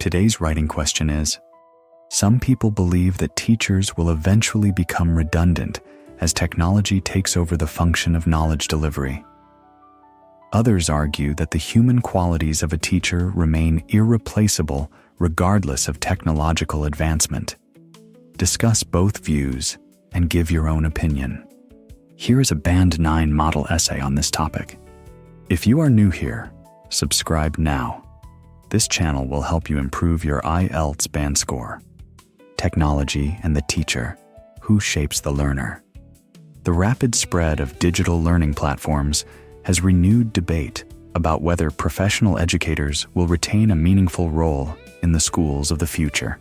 Today's writing question is, some people believe that teachers will eventually become redundant as technology takes over the function of knowledge delivery. Others argue that the human qualities of a teacher remain irreplaceable regardless of technological advancement. Discuss both views and give your own opinion. Here is a Band 9 model essay on this topic. If you are new here, subscribe now. This channel will help you improve your IELTS band score. Technology and the teacher, who shapes the learner? The rapid spread of digital learning platforms has renewed debate about whether professional educators will retain a meaningful role in the schools of the future.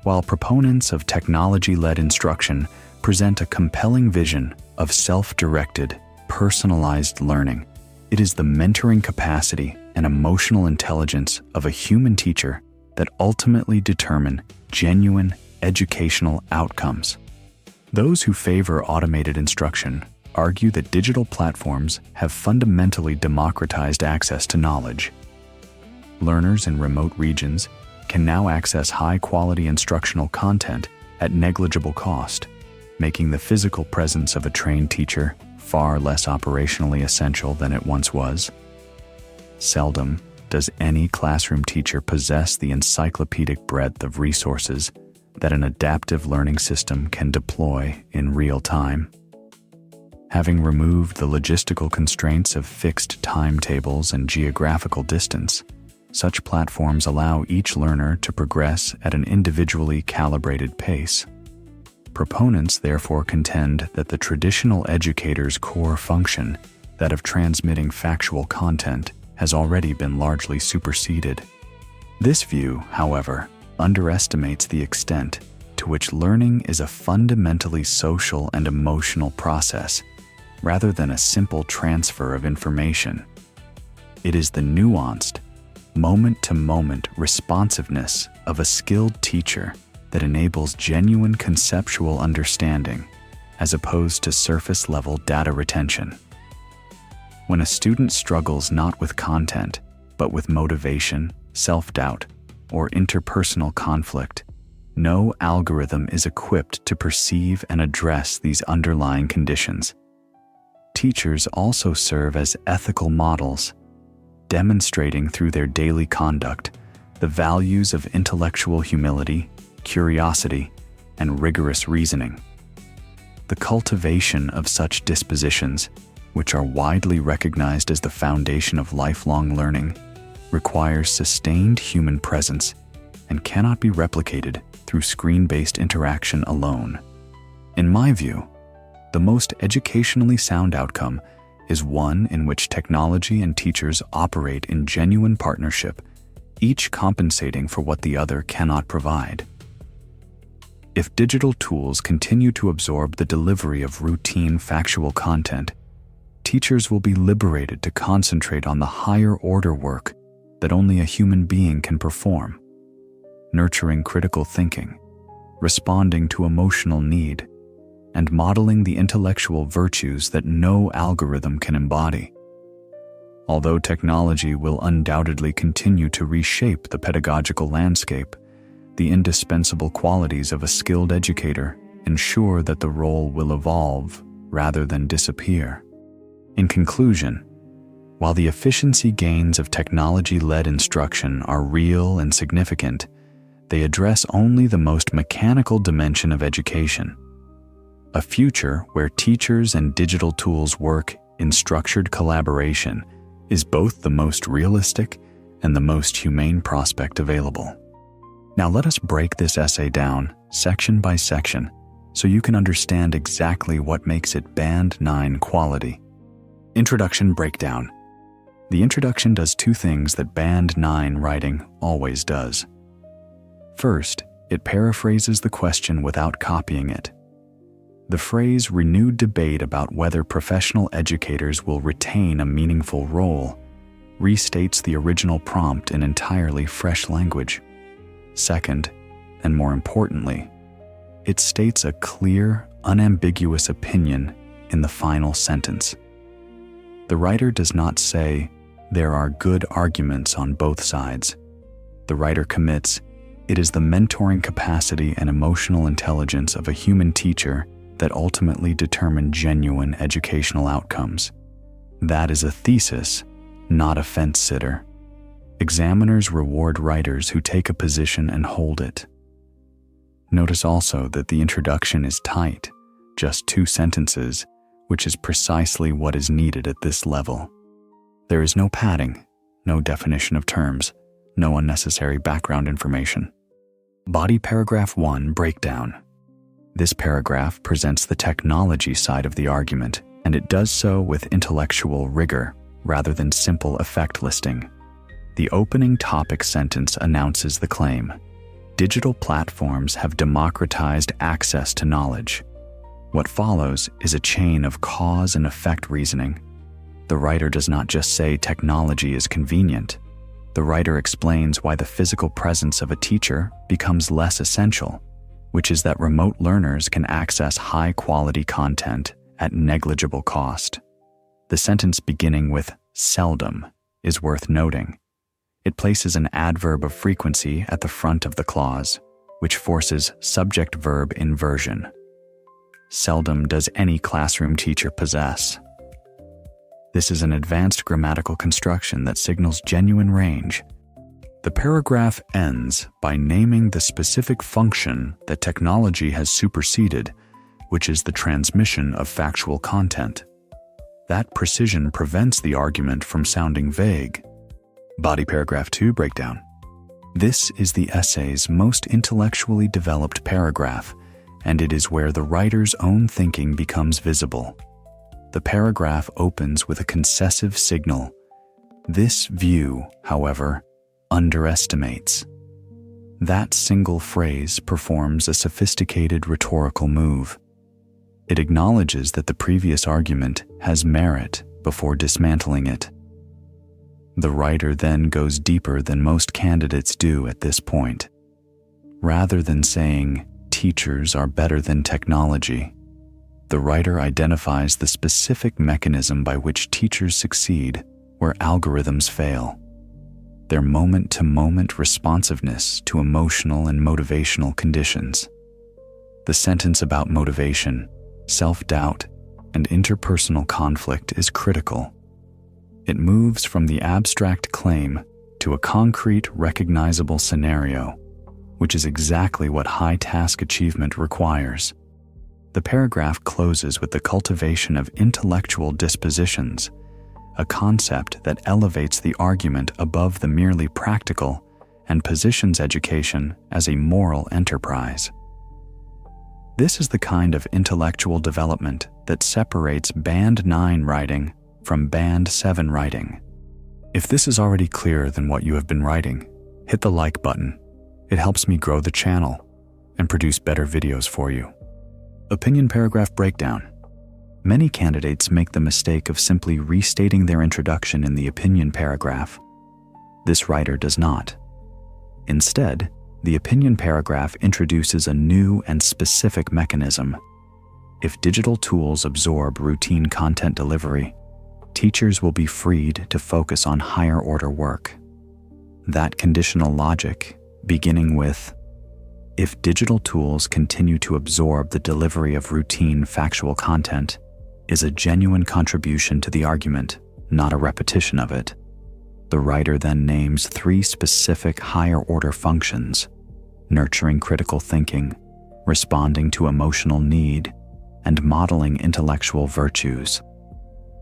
While proponents of technology-led instruction present a compelling vision of self-directed, personalized learning, it is the mentoring capacity and emotional intelligence of a human teacher that ultimately determine genuine educational outcomes. Those who favor automated instruction argue that digital platforms have fundamentally democratized access to knowledge. Learners in remote regions can now access high-quality instructional content at negligible cost, making the physical presence of a trained teacher far less operationally essential than it once was. Seldom does any classroom teacher possess the encyclopedic breadth of resources that an adaptive learning system can deploy in real time. Having removed the logistical constraints of fixed timetables and geographical distance, such platforms allow each learner to progress at an individually calibrated pace. Proponents therefore contend that the traditional educator's core function, that of transmitting factual content, has already been largely superseded. This view, however, underestimates the extent to which learning is a fundamentally social and emotional process, rather than a simple transfer of information. It is the nuanced, moment-to-moment responsiveness of a skilled teacher that enables genuine conceptual understanding, as opposed to surface-level data retention. When a student struggles not with content, but with motivation, self-doubt, or interpersonal conflict, no algorithm is equipped to perceive and address these underlying conditions. Teachers also serve as ethical models, demonstrating through their daily conduct the values of intellectual humility, curiosity, and rigorous reasoning. The cultivation of such dispositions, which are widely recognized as the foundation of lifelong learning, requires sustained human presence and cannot be replicated through screen-based interaction alone. In my view, the most educationally sound outcome is one in which technology and teachers operate in genuine partnership, each compensating for what the other cannot provide. If digital tools continue to absorb the delivery of routine factual content, teachers will be liberated to concentrate on the higher-order work that only a human being can perform, nurturing critical thinking, responding to emotional need, and modeling the intellectual virtues that no algorithm can embody. Although technology will undoubtedly continue to reshape the pedagogical landscape, the indispensable qualities of a skilled educator ensure that the role will evolve rather than disappear. In conclusion, while the efficiency gains of technology-led instruction are real and significant, they address only the most mechanical dimension of education. A future where teachers and digital tools work in structured collaboration is both the most realistic and the most humane prospect available. Now let us break this essay down section by section so you can understand exactly what makes it Band 9 quality. Introduction breakdown. The introduction does two things that Band 9 writing always does. First, it paraphrases the question without copying it. The phrase renewed debate about whether professional educators will retain a meaningful role restates the original prompt in entirely fresh language. Second, and more importantly, it states a clear, unambiguous opinion in the final sentence. The writer does not say, "There are good arguments on both sides." The writer commits, "It is the mentoring capacity and emotional intelligence of a human teacher that ultimately determine genuine educational outcomes." That is a thesis, not a fence-sitter. Examiners reward writers who take a position and hold it. Notice also that the introduction is tight, just 2 sentences, which is precisely what is needed at this level. There is no padding, no definition of terms, no unnecessary background information. Body paragraph 1 breakdown. This paragraph presents the technology side of the argument, and it does so with intellectual rigor rather than simple effect listing. The opening topic sentence announces the claim: digital platforms have democratized access to knowledge. What follows is a chain of cause and effect reasoning. The writer does not just say technology is convenient. The writer explains why the physical presence of a teacher becomes less essential, which is that remote learners can access high-quality content at negligible cost. The sentence beginning with "seldom" is worth noting. It places an adverb of frequency at the front of the clause, which forces subject-verb inversion. Seldom does any classroom teacher possess. This is an advanced grammatical construction that signals genuine range. The paragraph ends by naming the specific function that technology has superseded, which is the transmission of factual content. That precision prevents the argument from sounding vague. Body paragraph 2 breakdown. This is the essay's most intellectually developed paragraph, and it is where the writer's own thinking becomes visible. The paragraph opens with a concessive signal. This view, however, underestimates. That single phrase performs a sophisticated rhetorical move. It acknowledges that the previous argument has merit before dismantling it. The writer then goes deeper than most candidates do at this point. Rather than saying, "Teachers are better than technology," the writer identifies the specific mechanism by which teachers succeed where algorithms fail: their moment-to-moment responsiveness to emotional and motivational conditions. The sentence about motivation, self-doubt, and interpersonal conflict is critical. It moves from the abstract claim to a concrete, recognizable scenario, which is exactly what high-task achievement requires. The paragraph closes with the cultivation of intellectual dispositions, a concept that elevates the argument above the merely practical and positions education as a moral enterprise. This is the kind of intellectual development that separates Band 9 writing from Band 7 writing. If this is already clearer than what you have been writing, hit the like button. It helps me grow the channel and produce better videos for you. Opinion paragraph breakdown. Many candidates make the mistake of simply restating their introduction in the opinion paragraph. This writer does not. Instead, the opinion paragraph introduces a new and specific mechanism. If digital tools absorb routine content delivery, teachers will be freed to focus on higher-order work. That conditional logic, beginning with, "If digital tools continue to absorb the delivery of routine factual content," is a genuine contribution to the argument, not a repetition of it. The writer then names 3 specific higher-order functions: nurturing critical thinking, responding to emotional need, and modeling intellectual virtues.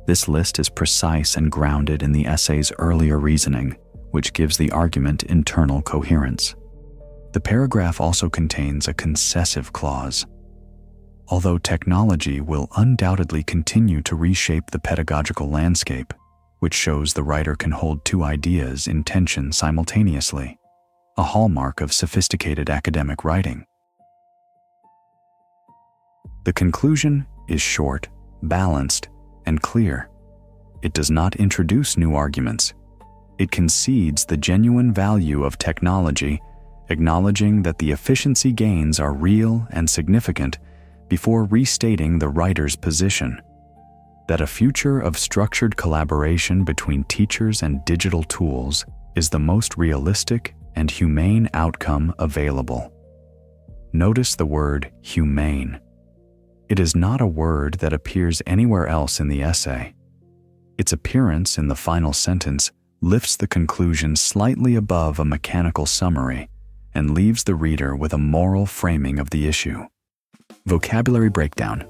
This list is precise and grounded in the essay's earlier reasoning, which gives the argument internal coherence. The paragraph also contains a concessive clause. Although technology will undoubtedly continue to reshape the pedagogical landscape, which shows the writer can hold 2 ideas in tension simultaneously, a hallmark of sophisticated academic writing. The conclusion is short, balanced, and clear. It does not introduce new arguments. It concedes the genuine value of technology, acknowledging that the efficiency gains are real and significant before restating the writer's position, that a future of structured collaboration between teachers and digital tools is the most realistic and humane outcome available. Notice the word humane. It is not a word that appears anywhere else in the essay. Its appearance in the final sentence lifts the conclusion slightly above a mechanical summary and leaves the reader with a moral framing of the issue. Vocabulary breakdown.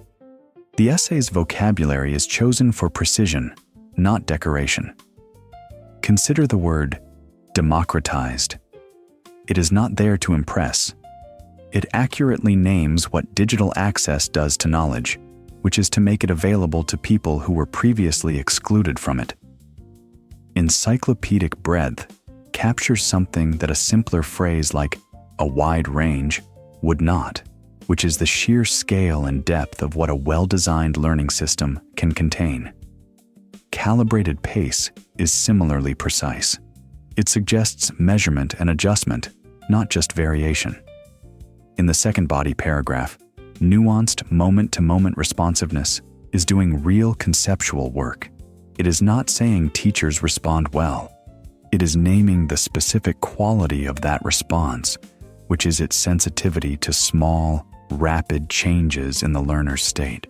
The essay's vocabulary is chosen for precision, not decoration. Consider the word democratized. It is not there to impress. It accurately names what digital access does to knowledge, which is to make it available to people who were previously excluded from it. Encyclopedic breadth captures something that a simpler phrase like a wide range would not, which is the sheer scale and depth of what a well-designed learning system can contain. Calibrated pace is similarly precise. It suggests measurement and adjustment, not just variation. In the second body paragraph, nuanced moment-to-moment responsiveness is doing real conceptual work. It is not saying teachers respond well. It is naming the specific quality of that response, which is its sensitivity to small, rapid changes in the learner's state.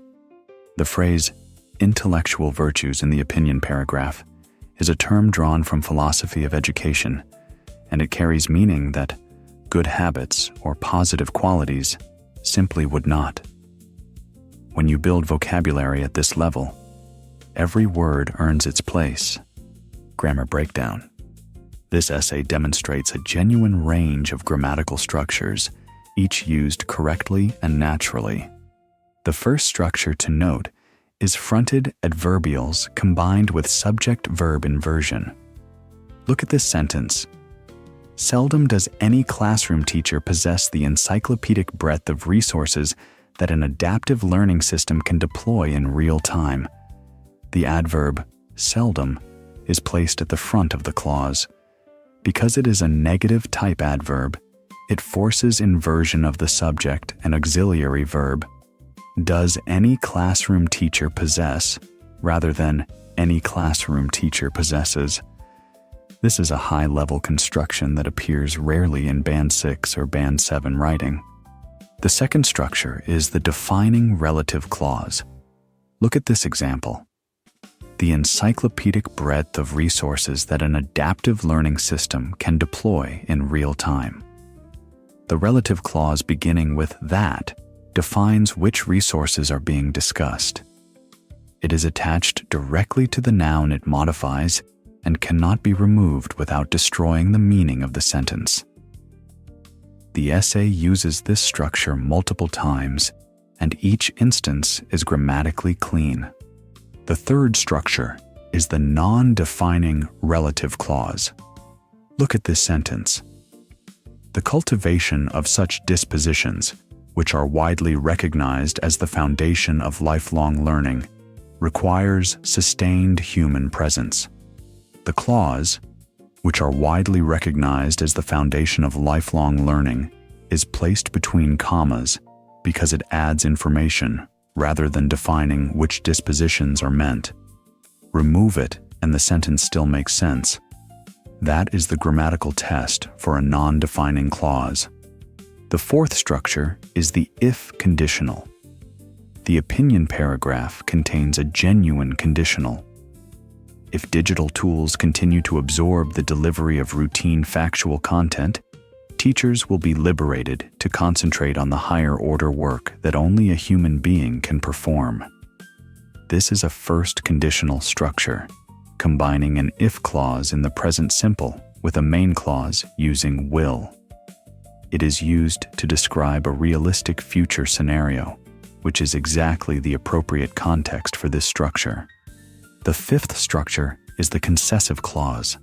The phrase intellectual virtues in the opinion paragraph is a term drawn from philosophy of education, and it carries meaning that good habits or positive qualities simply would not. When you build vocabulary at this level, every word earns its place. Grammar breakdown. This essay demonstrates a genuine range of grammatical structures, each used correctly and naturally. The first structure to note is fronted adverbials combined with subject-verb inversion. Look at this sentence. Seldom does any classroom teacher possess the encyclopedic breadth of resources that an adaptive learning system can deploy in real time. The adverb seldom is placed at the front of the clause. Because it is a negative type adverb, it forces inversion of the subject and auxiliary verb. Does any classroom teacher possess, rather than any classroom teacher possesses. This is a high-level construction that appears rarely in Band 6 or Band 7 writing. The second structure is the defining relative clause. Look at this example. The encyclopedic breadth of resources that an adaptive learning system can deploy in real time. The relative clause beginning with that defines which resources are being discussed. It is attached directly to the noun it modifies and cannot be removed without destroying the meaning of the sentence. The essay uses this structure multiple times, and each instance is grammatically clean. The third structure is the non-defining relative clause. Look at this sentence. The cultivation of such dispositions, which are widely recognized as the foundation of lifelong learning, requires sustained human presence. The clause, which are widely recognized as the foundation of lifelong learning, is placed between commas because it adds information rather than defining which dispositions are meant. Remove it and the sentence still makes sense. That is the grammatical test for a non-defining clause. The fourth structure is the if conditional. The opinion paragraph contains a genuine conditional. If digital tools continue to absorb the delivery of routine factual content, teachers will be liberated to concentrate on the higher-order work that only a human being can perform. This is a first conditional structure, combining an if clause in the present simple with a main clause using will. It is used to describe a realistic future scenario, which is exactly the appropriate context for this structure. The fifth structure is the concessive clause.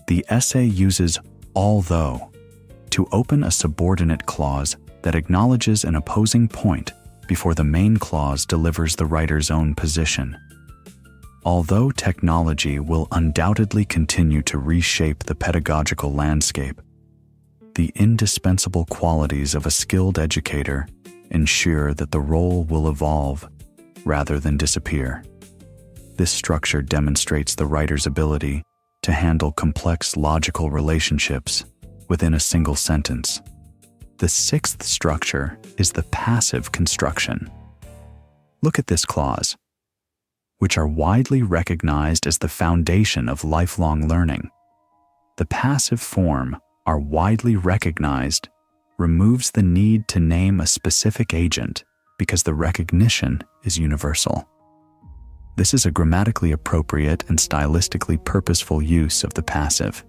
The essay uses although to open a subordinate clause that acknowledges an opposing point before the main clause delivers the writer's own position. Although technology will undoubtedly continue to reshape the pedagogical landscape, the indispensable qualities of a skilled educator ensure that the role will evolve rather than disappear. This structure demonstrates the writer's ability to handle complex logical relationships within a single sentence. The sixth structure is the passive construction. Look at this clause, which are widely recognized as the foundation of lifelong learning. The passive form, are widely recognized, removes the need to name a specific agent because the recognition is universal. This is a grammatically appropriate and stylistically purposeful use of the passive.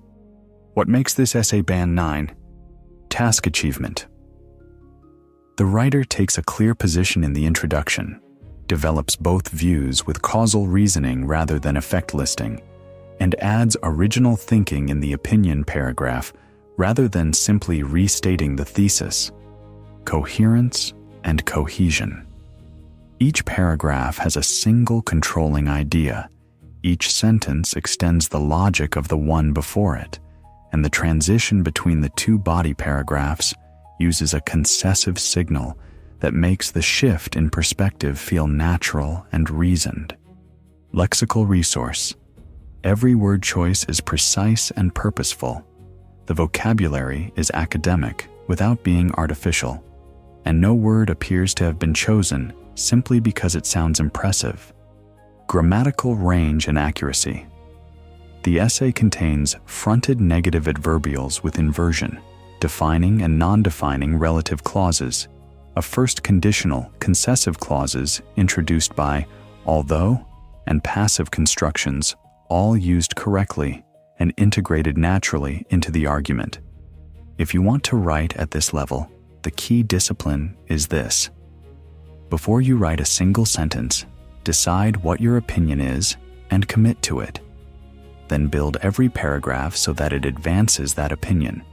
What makes this essay Band 9? Task achievement. The writer takes a clear position in the introduction, develops both views with causal reasoning rather than effect listing, and adds original thinking in the opinion paragraph rather than simply restating the thesis. Coherence and cohesion. Each paragraph has a single controlling idea. Each sentence extends the logic of the one before it, and the transition between the two body paragraphs uses a concessive signal that makes the shift in perspective feel natural and reasoned. Lexical resource. Every word choice is precise and purposeful. The vocabulary is academic without being artificial, and no word appears to have been chosen simply because it sounds impressive. Grammatical range and accuracy. The essay contains fronted negative adverbials with inversion, defining and non-defining relative clauses, a first conditional concessive clauses introduced by although, and passive constructions, all used correctly and integrated naturally into the argument. If you want to write at this level, the key discipline is this. Before you write a single sentence, decide what your opinion is and commit to it. Then build every paragraph so that it advances that opinion,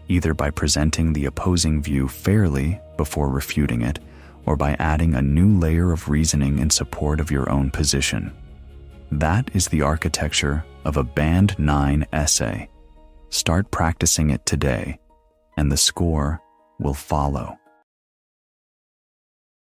either by presenting the opposing view fairly before refuting it, or by adding a new layer of reasoning in support of your own position. That is the architecture of a Band 9 essay. Start practicing it today, and the score will follow.